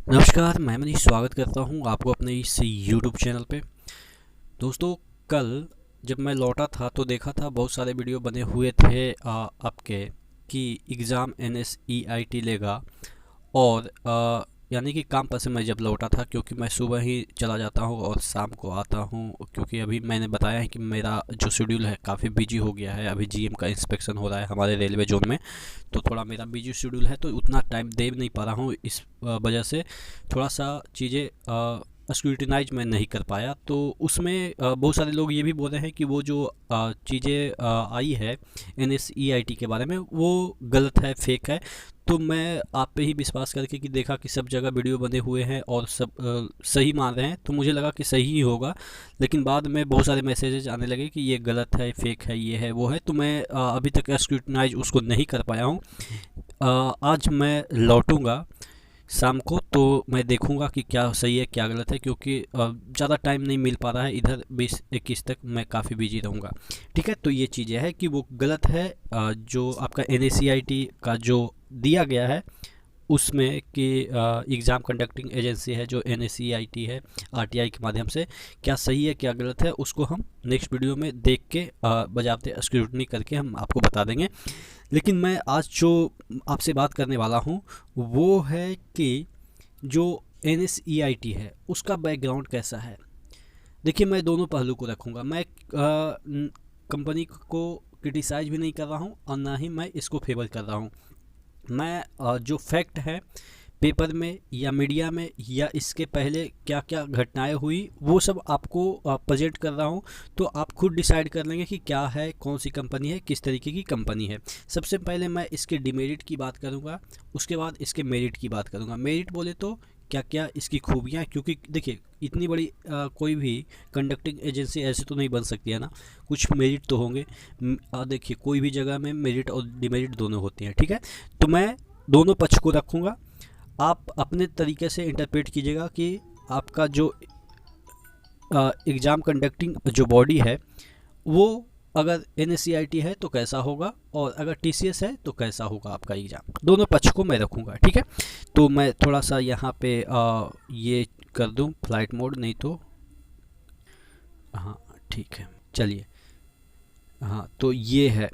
नमस्कार, मैं मनीष स्वागत करता हूँ आपको अपने इस यूट्यूब चैनल पे। दोस्तों, कल जब मैं लौटा था तो देखा था बहुत सारे वीडियो बने हुए थे आपके कि एग्ज़ाम NSEIT लेगा। और यानी कि काम पर से मैं जब लौटा था, क्योंकि मैं सुबह ही चला जाता हूँ और शाम को आता हूँ, क्योंकि अभी मैंने बताया है कि मेरा जो शेड्यूल है काफ़ी बिजी हो गया है। अभी GM का इंस्पेक्शन हो रहा है हमारे रेलवे जोन में, तो थोड़ा मेरा बिजी शेड्यूल है, तो उतना टाइम दे नहीं पा रहा हूँ। इस वजह से थोड़ा सा चीज़ें स्क्रूटिनाइज मैं नहीं कर पाया। तो उसमें बहुत सारे लोग ये भी बोल रहे हैं कि वो जो चीज़ें आई है NSEIT के बारे में, वो गलत है, फेक है। तो मैं आप पे ही विश्वास करके कि देखा कि सब जगह वीडियो बने हुए हैं और सब सही मान रहे हैं, तो मुझे लगा कि सही ही होगा। लेकिन बाद में बहुत सारे मैसेजेस आने लगे कि ये गलत है, फेक है, ये है, वो है। तो मैं अभी तक स्क्रूटनाइज उसको नहीं कर पाया हूँ। आज मैं लौटूंगा शाम को, तो मैं देखूंगा कि क्या सही है क्या गलत है, क्योंकि ज़्यादा टाइम नहीं मिल पा रहा है। इधर 20-21 तक मैं काफ़ी बिजी रहूँगा। ठीक है, तो ये चीज़ें है कि वो गलत है। जो आपका NSEIT का जो दिया गया है उसमें कि एग्ज़ाम कंडक्टिंग एजेंसी है जो NSEIT है RTI के माध्यम से, क्या सही है क्या गलत है, उसको हम नेक्स्ट वीडियो में देख के बजाते स्क्रूटनी करके हम आपको बता देंगे। लेकिन मैं आज जो आपसे बात करने वाला हूँ वो है कि जो NSEIT है उसका बैकग्राउंड कैसा है। देखिए, मैं दोनों पहलू को रखूँगा। मैं कंपनी को क्रिटिसाइज भी नहीं कर रहा हूँ और ना ही मैं इसको फेवर कर रहा हूँ। मैं जो फैक्ट है पेपर में या मीडिया में या इसके पहले क्या क्या घटनाएं हुई वो सब आपको प्रेजेंट कर रहा हूँ। तो आप खुद डिसाइड कर लेंगे कि क्या है, कौन सी कंपनी है, किस तरीके की कंपनी है। सबसे पहले मैं इसके डिमेरिट की बात करूँगा, उसके बाद इसके मेरिट की बात करूँगा। मेरिट बोले तो क्या क्या इसकी खूबियाँ, क्योंकि देखिए इतनी बड़ी कोई भी कंडक्टिंग एजेंसी ऐसे तो नहीं बन सकती है ना, कुछ मेरिट तो होंगे। देखिए, कोई भी जगह में मेरिट और डिमेरिट दोनों होते हैं। ठीक है, तो मैं दोनों पक्ष को रखूँगा, आप अपने तरीके से इंटरप्रेट कीजिएगा कि आपका जो एग्ज़ाम कंडक्टिंग जो बॉडी है वो अगर NSEIT है तो कैसा होगा, और अगर TCS है तो कैसा होगा आपका एग्ज़ाम। दोनों पक्ष को मैं रखूँगा। ठीक है, तो मैं थोड़ा सा यहाँ पे ये कर दूँ फ्लाइट मोड, नहीं तो हाँ ठीक है, चलिए। हाँ, तो ये है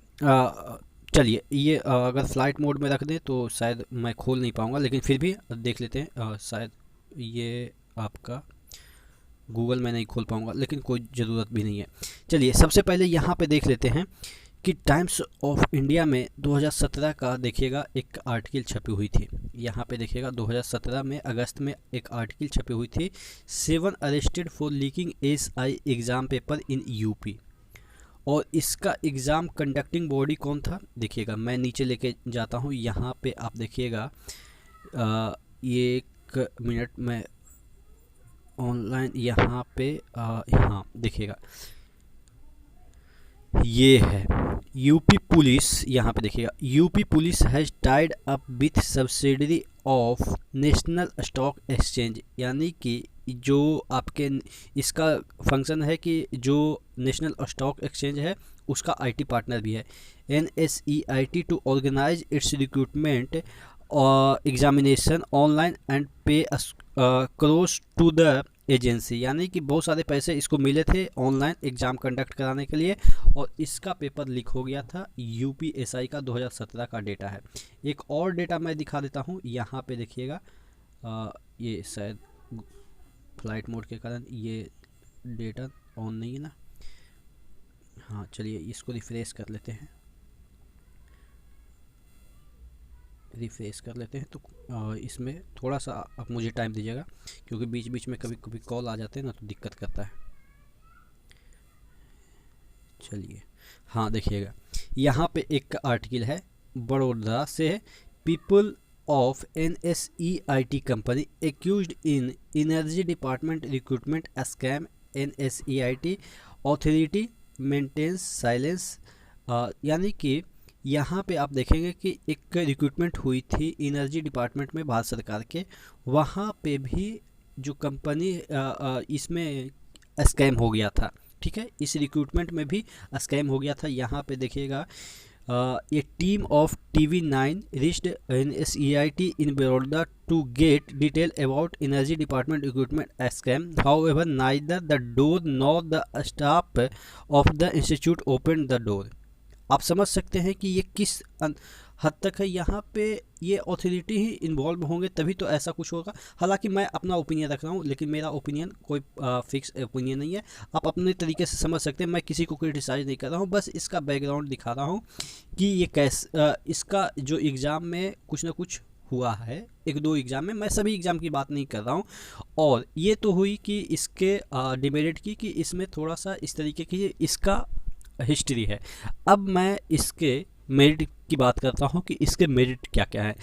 चलिए, ये अगर फ्लाइट मोड में रख दें तो शायद मैं खोल नहीं पाऊँगा, लेकिन फिर भी देख लेते हैं। शायद ये आपका गूगल में नहीं खोल पाऊँगा, लेकिन कोई ज़रूरत भी नहीं है। चलिए, सबसे पहले यहाँ पे देख लेते हैं कि टाइम्स ऑफ इंडिया में 2017 का देखिएगा एक आर्टिकल छपी हुई थी। यहाँ पे देखिएगा 2017 में अगस्त में एक आर्टिकल छपी हुई थी, 7 arrested for leaking SI exam paper in UP। और इसका एग्ज़ाम कंडक्टिंग बॉडी कौन था, देखिएगा मैं नीचे लेके जाता हूँ। यहाँ पे आप देखिएगा, ये एक मिनट में ऑनलाइन यहाँ पे हाँ देखिएगा, ये है यूपी पुलिस। यहाँ पे देखिएगा, UP police has tied up with subsidiary of national stock exchange. यानी कि जो आपके इसका फंक्शन है कि जो नेशनल स्टॉक एक्सचेंज है उसका IT पार्टनर भी है। NSEIT to organise its recruitment examination online and pay close to the agency. यानी कि बहुत सारे पैसे इसको मिले थे ऑनलाइन एग्ज़ाम कंडक्ट कराने के लिए, और इसका पेपर लीक हो गया था। UPSI का 2017 का डेटा है। एक और डेटा मैं दिखा देता हूँ, यहाँ पे देखिएगा, ये शायद फ्लाइट मोड के कारण ये डेटा ऑन नहीं है ना। हाँ चलिए, इसको रिफ्रेश कर लेते हैं, रिफ्रेश कर लेते हैं। तो इसमें थोड़ा सा आप मुझे टाइम दीजिएगा, क्योंकि बीच बीच में कभी कभी कॉल आ जाते हैं ना, तो दिक्कत करता है। चलिए, हाँ देखिएगा, यहाँ पे एक आर्टिकल है बड़ौदा से है, people of NSEIT company accused in energy department recruitment scam, NSEIT authority maintains silence. यानी कि यहाँ पे आप देखेंगे कि एक रिक्रूटमेंट हुई थी एनर्जी डिपार्टमेंट में भारत सरकार के, वहाँ पे भी जो कंपनी इसमें स्कैम हो गया था। ठीक है, इस रिक्रूटमेंट में भी स्कैम हो गया था। यहाँ पे देखिएगा A team of TV9 reached NSEIT in Baroda to get detail about energy department equipment scam. However, neither the door nor the staff of the institute opened the door. आप समझ सकते हैं कि ये किस हद तक है। यहाँ पे ये अथॉरिटी ही इन्वॉल्व होंगे तभी तो ऐसा कुछ होगा। हालांकि मैं अपना ओपिनियन रख रहा हूँ, लेकिन मेरा ओपिनियन कोई फिक्स ओपिनियन नहीं है, आप अपने तरीके से समझ सकते हैं। मैं किसी को क्रिटिसाइज नहीं कर रहा हूँ, बस इसका बैकग्राउंड दिखा रहा हूँ कि ये इसका जो एग्ज़ाम में कुछ ना कुछ हुआ है, एक दो एग्ज़ाम में, मैं सभी एग्ज़ाम की बात नहीं कर रहा हूँ। और ये तो हुई कि इसके डिमेरिट की, कि इसमें थोड़ा सा इस तरीके की इसका हिस्ट्री है। अब मैं इसके मेरिट की बात करता हूँ कि इसके मेरिट क्या क्या है।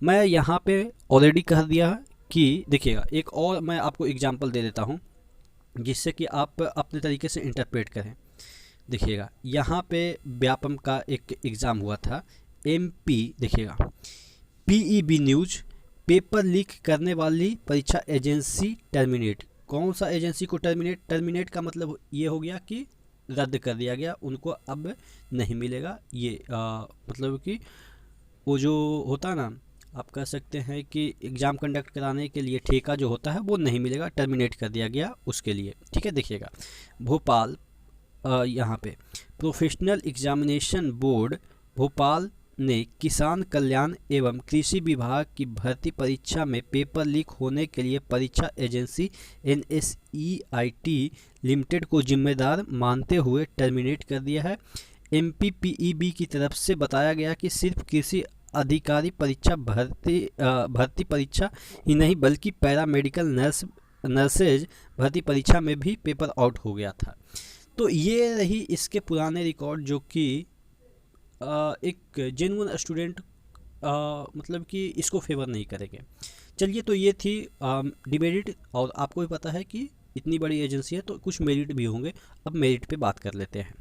मैं यहाँ पे ऑलरेडी कह दिया कि देखिएगा, एक और मैं आपको एग्जांपल दे देता हूँ जिससे कि आप अपने तरीके से इंटरप्रेट करें। देखिएगा, यहाँ पे व्यापम का एक एग्ज़ाम हुआ था, MP। देखिएगा, PEB न्यूज़, पेपर लीक करने वाली परीक्षा एजेंसी टर्मिनेट। कौन सा एजेंसी को टर्मिनेट का मतलब ये हो गया कि रद्द कर दिया गया, उनको अब नहीं मिलेगा। ये मतलब कि वो जो होता है ना, आप कह सकते हैं कि एग्ज़ाम कंडक्ट कराने के लिए ठेका जो होता है वो नहीं मिलेगा, टर्मिनेट कर दिया गया उसके लिए। ठीक है, देखिएगा, भोपाल, यहाँ पे प्रोफेशनल एग्जामिनेशन बोर्ड भोपाल ने किसान कल्याण एवं कृषि विभाग की भर्ती परीक्षा में पेपर लीक होने के लिए परीक्षा एजेंसी NSEIT लिमिटेड को जिम्मेदार मानते हुए टर्मिनेट कर दिया है। MPPEB की तरफ से बताया गया कि सिर्फ कृषि अधिकारी परीक्षा भर्ती परीक्षा ही नहीं बल्कि पैरामेडिकल नर्सेज भर्ती परीक्षा में भी पेपर आउट हो गया था। तो ये रही इसके पुराने रिकॉर्ड, जो कि एक जेन्युइन स्टूडेंट मतलब कि इसको फेवर नहीं करेंगे। चलिए, तो ये थी डिमेरिट, और आपको भी पता है कि इतनी बड़ी एजेंसी है तो कुछ मेरिट भी होंगे। अब मेरिट पे बात कर लेते हैं।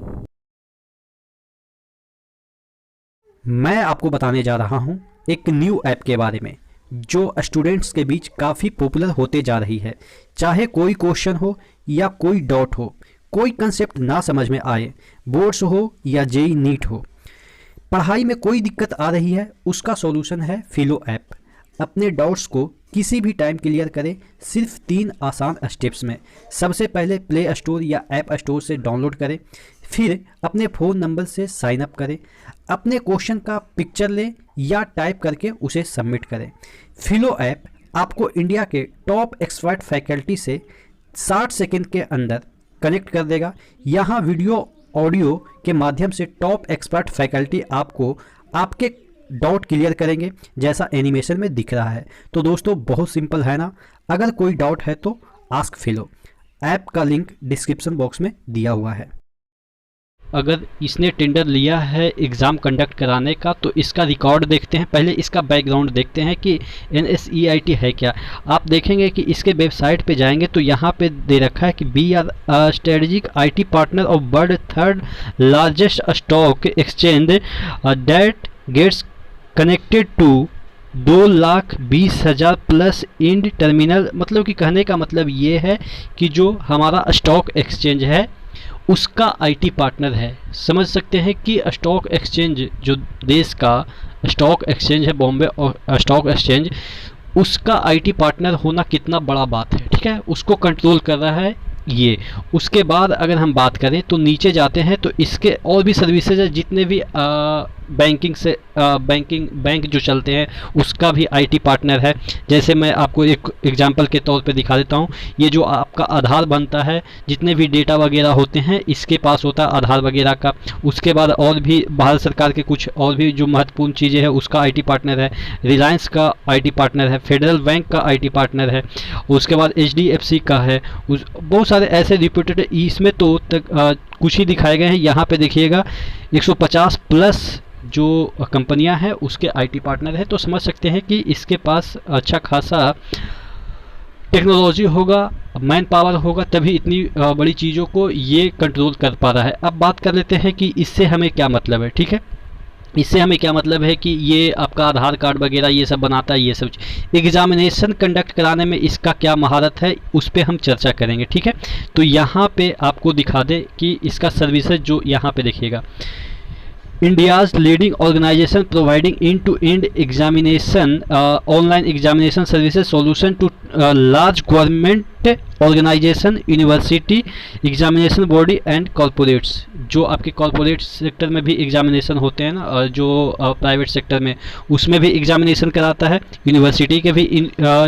मैं आपको बताने जा रहा हूँ एक न्यू ऐप के बारे में जो स्टूडेंट्स के बीच काफ़ी पॉपुलर होते जा रही है। चाहे कोई क्वेश्चन हो या कोई डाउट हो, कोई कंसेप्ट ना समझ में आए, बोर्ड्स हो या JEE नीट हो, पढ़ाई में कोई दिक्कत आ रही है, उसका सॉल्यूशन है फिलो ऐप। अपने डाउट्स को किसी भी टाइम क्लियर करें सिर्फ 3 आसान स्टेप्स में। सबसे पहले प्ले स्टोर या ऐप स्टोर से डाउनलोड करें, फिर अपने फ़ोन नंबर से साइन अप करें, अपने क्वेश्चन का पिक्चर लें या टाइप करके उसे सबमिट करें। फिलो ऐप आपको इंडिया के टॉप एक्सपर्ट फैकल्टी से 60 सेकंड के अंदर कनेक्ट कर देगा। यहाँ वीडियो ऑडियो के माध्यम से टॉप एक्सपर्ट फैकल्टी आपको आपके डाउट क्लियर करेंगे, जैसा एनिमेशन में दिख रहा है। तो दोस्तों, बहुत सिंपल है ना। अगर कोई डाउट है तो आस्क फिलो। ऐप का लिंक डिस्क्रिप्शन बॉक्स में दिया हुआ है। अगर इसने टेंडर लिया है एग्ज़ाम कंडक्ट कराने का तो इसका रिकॉर्ड देखते हैं। पहले इसका बैकग्राउंड देखते हैं कि NSEIT है क्या। आप देखेंगे कि इसके वेबसाइट पे जाएंगे तो यहाँ पे दे रखा है कि we are strategic IT partner of world 3rd largest stock exchange that gets connected to 2,20,000 plus end terminal. मतलब कि कहने का मतलब ये है कि जो हमारा स्टॉक एक्सचेंज है उसका IT पार्टनर है। समझ सकते हैं कि स्टॉक एक्सचेंज, जो देश का स्टॉक एक्सचेंज है, बॉम्बे स्टॉक एक्सचेंज, उसका IT पार्टनर होना कितना बड़ा बात है। ठीक है, उसको कंट्रोल कर रहा है ये। उसके बाद अगर हम बात करें तो नीचे जाते हैं तो इसके और भी सर्विसेज है, जितने भी बैंकिंग से बैंक जो चलते हैं उसका भी IT पार्टनर है। जैसे मैं आपको एक एग्जांपल के तौर पे दिखा देता हूँ। ये जो आपका आधार बनता है, जितने भी डेटा वगैरह होते हैं इसके पास होता है आधार वगैरह का। उसके बाद और भी भारत सरकार के कुछ और भी जो महत्वपूर्ण चीज़ें हैं उसका IT पार्टनर है। रिलायंस का IT पार्टनर है, फेडरल बैंक का IT पार्टनर है, उसके बाद HDFC का है, बहुत सारे ऐसे रिप्यूटेड। इसमें तो कुछ ही दिखाए गए हैं। यहाँ पे देखिएगा 150 प्लस जो कंपनियां हैं उसके IT पार्टनर है। तो समझ सकते हैं कि इसके पास अच्छा खासा टेक्नोलॉजी होगा, मैन पावर होगा, तभी इतनी बड़ी चीज़ों को ये कंट्रोल कर पा रहा है। अब बात कर लेते हैं कि इससे हमें क्या मतलब है। ठीक है, इससे हमें क्या मतलब है कि ये आपका आधार कार्ड वगैरह ये सब बनाता है, ये सब एग्जामिनेशन कंडक्ट कराने में इसका क्या महारत है उस पर हम चर्चा करेंगे। ठीक है, तो यहाँ पे आपको दिखा दे कि इसका सर्विसेज जो यहाँ पे देखिएगा, India's leading organization providing end-to-end examination, online examination services solution to large government organization, university, examination body and corporates। जो आपके कॉर्पोरेट सेक्टर में भी एग्जामिनेशन होते हैं ना, और जो प्राइवेट सेक्टर में उसमें भी एग्जामिनेशन कराता है, यूनिवर्सिटी के भी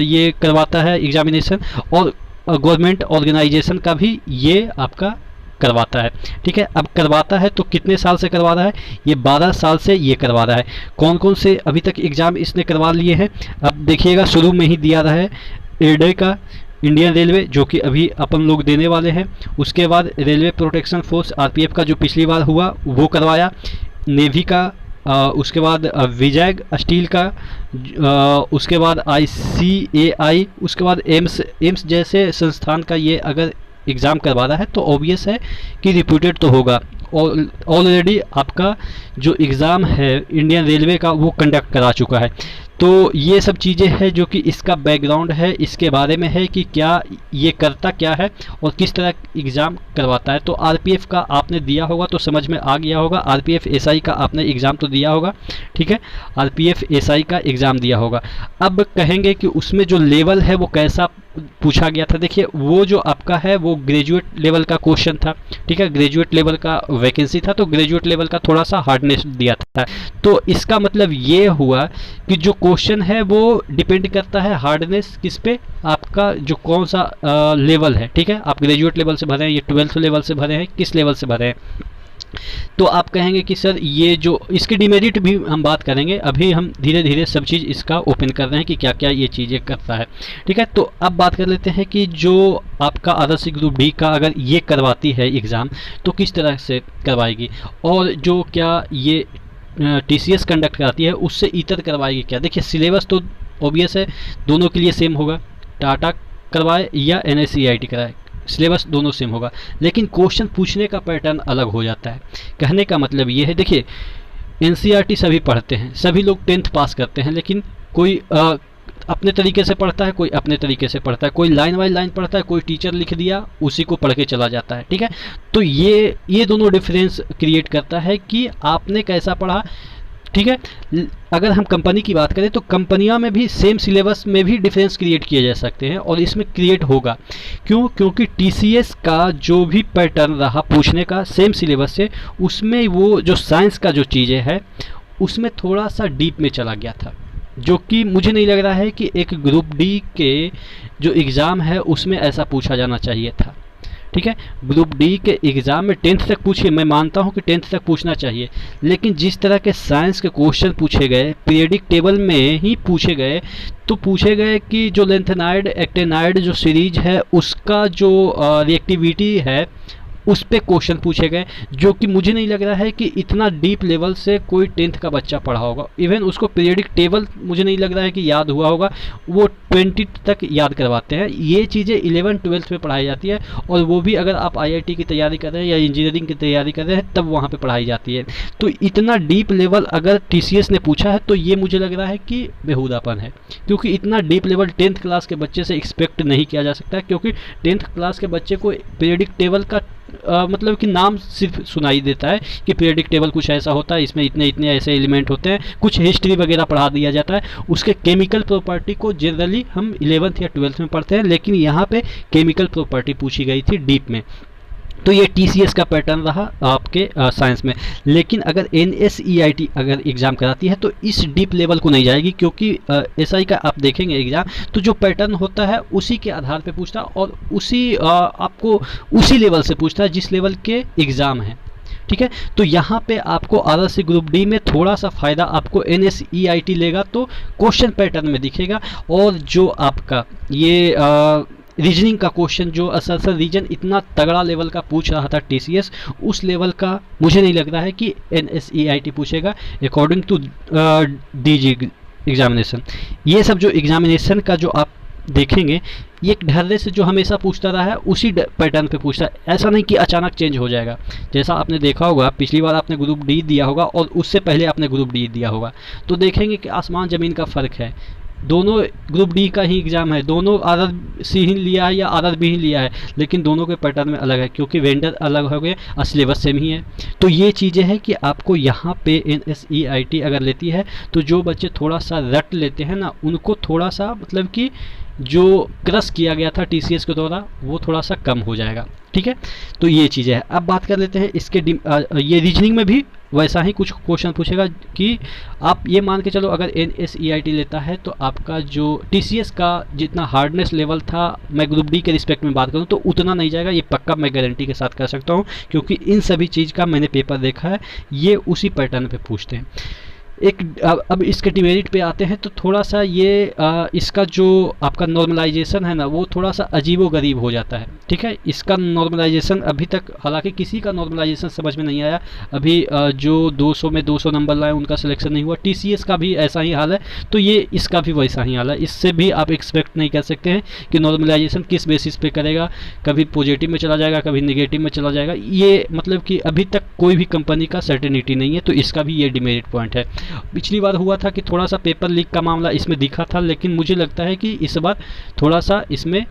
ये करवाता है एग्जामिनेशन, और गवर्नमेंट ऑर्गेनाइजेशन का भी ये आपका करवाता है। ठीक है, अब करवाता है तो कितने साल से करवा रहा है? ये 12 साल से ये करवा रहा है। कौन कौन से अभी तक एग्ज़ाम इसने करवा लिए हैं? अब देखिएगा, शुरू में ही दिया रहा है एडे का, इंडियन रेलवे, जो कि अभी अपन लोग देने वाले हैं। उसके बाद रेलवे प्रोटेक्शन फोर्स आरपीएफ का जो पिछली बार हुआ वो करवाया, नेवी का, उसके बाद विजय स्टील का, उसके बाद आईसीएआई, उसके बाद एम्स जैसे संस्थान का ये अगर एग्ज़ाम करवा रहा है तो ऑब्वियस है कि रिप्यूटेड तो होगा। ऑलरेडी आपका जो एग्ज़ाम है इंडियन रेलवे का वो कंडक्ट करा चुका है। तो ये सब चीज़ें हैं जो कि इसका बैकग्राउंड है, इसके बारे में है कि क्या ये करता क्या है और किस तरह एग्ज़ाम करवाता है। तो आरपीएफ का आपने दिया होगा तो समझ में आ गया होगा, आरपीएफ एसआई का आपने एग्ज़ाम तो दिया होगा। ठीक है, आरपीएफ एसआई का एग्ज़ाम दिया होगा। अब कहेंगे कि उसमें जो लेवल है वो कैसा पूछा गया था। देखिए, वो जो आपका है वो ग्रेजुएट लेवल का क्वेश्चन था। ठीक है, ग्रेजुएट लेवल का वैकेंसी था, तो ग्रेजुएट लेवल का थोड़ा सा हार्डनेस दिया था। तो इसका मतलब ये हुआ कि जो क्वेश्चन है वो डिपेंड करता है हार्डनेस किस पे, आपका जो कौन सा लेवल है। ठीक है, आप ग्रेजुएट लेवल से भरे हैं, ये 12th लेवल से भरे हैं, किस लेवल से भरे हैं। तो आप कहेंगे कि सर ये जो इसके डिमेरिट भी हम बात करेंगे, अभी हम धीरे धीरे सब चीज़ इसका ओपन कर रहे हैं कि क्या क्या ये चीज़ें करता है। ठीक है, तो अब बात कर लेते हैं कि जो आपका आदर्श ग्रुप डी का अगर ये करवाती है एग्ज़ाम तो किस तरह से करवाएगी, और जो क्या ये टीसीएस कंडक्ट कराती है उससे इतर करवाएगी क्या। देखिए, सिलेबस तो ऑब्वियस है, दोनों के लिए सेम होगा, टाटा करवाए या एनएसईआईटी कराए, सिलेबस दोनों सेम होगा, लेकिन क्वेश्चन पूछने का पैटर्न अलग हो जाता है। कहने का मतलब ये है, देखिए एनसीईआरटी सभी पढ़ते हैं, सभी लोग 10th पास करते हैं, लेकिन कोई अपने तरीके से पढ़ता है, कोई अपने तरीके से पढ़ता है, कोई लाइन बाय लाइन पढ़ता है, कोई टीचर लिख दिया उसी को पढ़ के चला जाता है। ठीक है, तो ये दोनों डिफरेंस क्रिएट करता है कि आपने कैसा पढ़ा। ठीक है, अगर हम कंपनी की बात करें तो कंपनियां में भी सेम सिलेबस में भी डिफरेंस क्रिएट किए जा सकते हैं, और इसमें क्रिएट होगा। क्यों? क्योंकि टीसीएस का जो भी पैटर्न रहा पूछने का सेम सिलेबस से, उसमें वो जो साइंस का जो चीज़ें है उसमें थोड़ा सा डीप में चला गया था, जो कि मुझे नहीं लग रहा है कि एक ग्रुप डी के जो एग्ज़ाम है उसमें ऐसा पूछा जाना चाहिए था। ठीक है, ग्रुप डी के एग्ज़ाम में 10th तक पूछिए, मैं मानता हूं कि 10th तक पूछना चाहिए, लेकिन जिस तरह के साइंस के क्वेश्चन पूछे गए, पीरियडिक टेबल में ही पूछे गए, तो पूछे गए कि जो लेंथेनाइड एक्टेनाइड जो सीरीज है उसका जो रिएक्टिविटी है उस पे क्वेश्चन पूछे गए, जो कि मुझे नहीं लग रहा है कि इतना डीप लेवल से कोई 10th का बच्चा पढ़ा होगा। इवन उसको पीरियडिक टेबल मुझे नहीं लग रहा है कि याद हुआ होगा, वो 20 तक याद करवाते हैं। ये चीज़ें 11th 12th में पढ़ाई जाती है, और वो भी अगर आप आईआईटी की तैयारी कर रहे हैं या इंजीनियरिंग की तैयारी कर रहे हैं तब वहाँ पर पढ़ाई जाती है। तो इतना डीप लेवल अगर टीसीएस ने पूछा है तो ये मुझे लग रहा है कि बेहुदापन है, क्योंकि इतना डीप लेवल 10th क्लास के बच्चे से एक्सपेक्ट नहीं किया जा सकता, क्योंकि 10th क्लास के बच्चे को पीरियडिक टेबल का मतलब कि नाम सिर्फ सुनाई देता है कि पीरियडिक टेबल कुछ ऐसा होता है, इसमें इतने इतने ऐसे एलिमेंट होते हैं, कुछ हिस्ट्री वगैरह पढ़ा दिया जाता है। उसके केमिकल प्रॉपर्टी को जनरली हम 11th या 12th में पढ़ते हैं, लेकिन यहाँ पे केमिकल प्रॉपर्टी पूछी गई थी डीप में। तो ये टीसीएस का पैटर्न रहा आपके साइंस में। लेकिन अगर एनएसईआईटी अगर एग्ज़ाम कराती है तो इस डीप लेवल को नहीं जाएगी, क्योंकि एसआई का आप देखेंगे एग्ज़ाम तो जो पैटर्न होता है उसी के आधार पे पूछता है, और उसी आपको उसी लेवल से पूछता है जिस लेवल के एग्ज़ाम है। ठीक है, तो यहाँ पे आपको आरएससी ग्रुप डी में थोड़ा सा फ़ायदा आपको एनएसईआईटी लेगा, तो क्वेश्चन पैटर्न में दिखेगा। और जो आपका ये रीजनिंग का क्वेश्चन जो असल रीजन इतना तगड़ा लेवल का पूछ रहा था टीसीएस, उस लेवल का मुझे नहीं लग रहा है कि एनएसईआईटी पूछेगा अकॉर्डिंग टू डीजी एग्जामिनेशन। ये सब जो एग्जामिनेशन का जो आप देखेंगे, ये एक ढर्रे से जो हमेशा पूछता रहा है उसी पैटर्न पे पूछता है। ऐसा नहीं कि अचानक चेंज हो जाएगा। जैसा आपने देखा होगा पिछली बार आपने ग्रुप डी दिया होगा और उससे पहले आपने ग्रुप डी दिया होगा, तो देखेंगे कि आसमान ज़मीन का फ़र्क है। दोनों ग्रुप डी का ही एग्ज़ाम है, दोनों आर सी ही लिया है या आर बी ही लिया है, लेकिन दोनों के पैटर्न में अलग है क्योंकि वेंडर अलग हो गए और सिलेबस सेम ही है। तो ये चीज़ें हैं कि आपको यहाँ पे NSEIT अगर लेती है तो जो बच्चे थोड़ा सा रट लेते हैं ना, उनको थोड़ा सा मतलब कि जो क्रश किया गया था TCS के द्वारा वो थोड़ा सा कम हो जाएगा। ठीक है, तो ये चीज़ें है। अब बात कर लेते हैं इसके ये रीजनिंग में भी वैसा ही कुछ क्वेश्चन पूछेगा कि आप ये मान के चलो अगर NSEIT लेता है तो आपका जो TCS का जितना हार्डनेस लेवल था, मैं ग्रुप डी के रिस्पेक्ट में बात करूँ तो उतना नहीं जाएगा, ये पक्का मैं गारंटी के साथ कर सकता हूँ, क्योंकि इन सभी चीज़ का मैंने पेपर देखा है, ये उसी पैटर्न पे पूछते हैं। एक अब इसके डिमेरिट पे आते हैं तो थोड़ा सा ये इसका जो आपका नॉर्मलाइजेशन है ना वो थोड़ा सा अजीबो गरीब हो जाता है। ठीक है, इसका नॉर्मलाइजेशन अभी तक हालांकि किसी का नॉर्मलाइजेशन समझ में नहीं आया अभी, जो 200 में 200 नंबर लाए उनका सिलेक्शन नहीं हुआ। TCS का भी ऐसा ही हाल है, तो ये इसका भी वैसा ही हाल है। इससे भी आप एक्सपेक्ट नहीं कर सकते हैं कि नॉर्मलाइजेशन किस बेसिस पे करेगा, कभी पॉजिटिव में चला जाएगा कभी निगेटिव में चला जाएगा, ये मतलब कि अभी तक कोई भी कंपनी का सर्टेनिटी नहीं है, तो इसका भी ये डिमेरिट पॉइंट है। पिछली बार हुआ था कि थोड़ा सा पेपर लीक का मामला इसमें दिखा था, लेकिन मुझे लगता है कि इस बार थोड़ा सा इसमें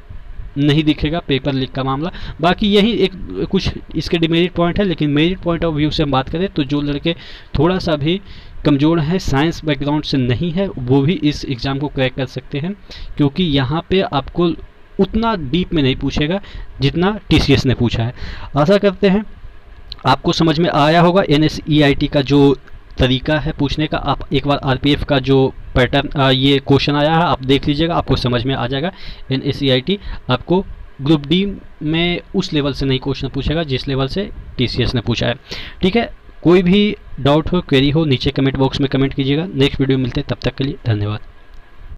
नहीं दिखेगा पेपर लीक का मामला। बाकी यही एक कुछ इसके डिमेरिट पॉइंट है, लेकिन मेरिट पॉइंट ऑफ व्यू से हम बात करें तो जो लड़के थोड़ा सा भी कमज़ोर हैं, साइंस बैकग्राउंड से नहीं है, वो भी इस एग्ज़ाम को क्रैक कर सकते हैं, क्योंकि यहाँ पे आपको उतना डीप में नहीं पूछेगा जितना TCS ने पूछा है। आशा करते हैं आपको समझ में आया होगा NSEIT का जो तरीका है पूछने का। आप एक बार RPF का जो पैटर्न ये क्वेश्चन आया है आप देख लीजिएगा, आपको समझ में आ जाएगा। NSEIT आपको ग्रुप डी में उस लेवल से नहीं क्वेश्चन पूछेगा जिस लेवल से TCS ने पूछा है। ठीक है, कोई भी डाउट हो क्वेरी हो नीचे कमेंट बॉक्स में कमेंट कीजिएगा। नेक्स्ट वीडियो मिलते हैं, तब तक के लिए धन्यवाद।